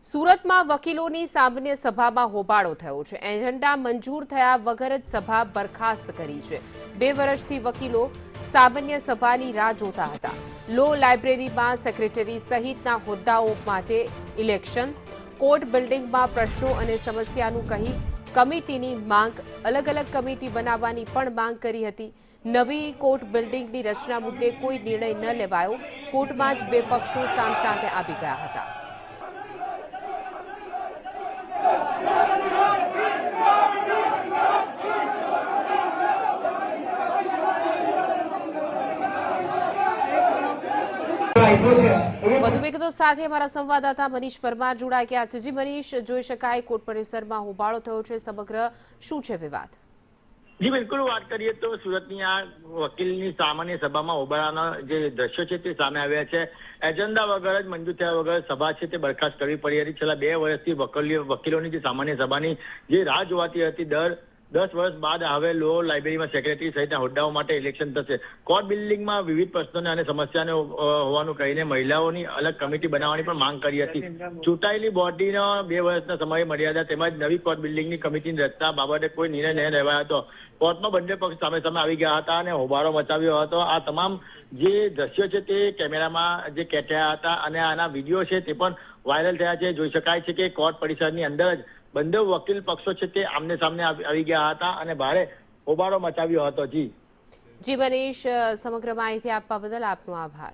સુરતમાં વકીલોની સામાન્ય સભામાં હોબાળો થયો છે। એજન્ડા મંજૂર થયા વગર જ સભા બરખાસ્ત કરી છે। 2 વર્ષથી વકીલો સામાન્ય સભાની રાહ જોતા હતા। લો લાઇબ્રેરીમાં સેક્રેટરી સહિતના હોદ્દાઓ માટે ઇલેક્શન, કોર્ટ બિલ્ડિંગમાં પ્રશ્નો અને સમસ્યાનું કહી કમિટીની માંગ, અલગ અલગ કમિટી બનાવવાની પણ માંગ કરી હતી। નવી કોર્ટ બિલ્ડિંગની રચના મુદ્દે કોઈ નિર્ણય ન લેવાયો। કોર્ટમાં જ 2 પક્ષો સામસામે આવી ગયા હતા। વધુ વિગતો સાથે અમારા સંવાદદાતા મનીષ પરમાર જોડાઈ ગયા છે। જી મનીષ, જોઈ શકાય કોર્ટ પરિસરમાં હોબાળો થયો છે, સમગ્ર શું છે વિવાદ? જી બિલકુલ, વાત કરીએ તો સુરતની આ વકીલની સામાન્ય સભામાં હોબાળાના જે દ્રશ્યો છે તે સામે આવ્યા છે। એજન્ડા વગર જ મંજૂર થયા વગર સભા છે તે બરખાસ્ત કરવી પડી હતી। છેલ્લા 2 વર્ષથી વકીલોની જે સામાન્ય સભાની જે રાહ જોવાતી હતી, 10 વર્ષ બાદ હવે લો લાઇબ્રેરીમાં સેક્રેટરી સહિતના હોદ્દાઓ માટે ઇલેક્શન થશે। કોર્ટ બિલ્ડિંગમાં વિવિધ પ્રશ્નોને અને સમસ્યાને હોવાનું કહીને મહિલાઓની અલગ કમિટી બનાવવાની પણ માંગ કરી હતી। ચૂંટાયેલી બોડીનો 2 વર્ષના સમય મર્યાદા તેમજ નવી કોર્ટ બિલ્ડિંગની કમિટીની રચના બાબતે કોઈ નિર્ણય ન લેવાયો હતો। કોર્ટમાં બંને પક્ષ સામે સામે આવી ગયા હતા અને હોબાળો મચાવ્યો હતો। આ તમામ જે દ્રશ્યો છે તે કેમેરામાં જે કેચાયા હતા અને આના વિડીયો છે તે પણ વાયરલ થયા છે। જોઈ શકાય છે કે કોર્ટ પરિસરની અંદર જ બંને વકીલ પક્ષો છે તે આમને સામને આવી ગયા હતા અને ભારે હોબાળો મચાવ્યો હતો। જી મનીષ, સમગ્ર માહિતી આપવા બદલ આપનો આભાર।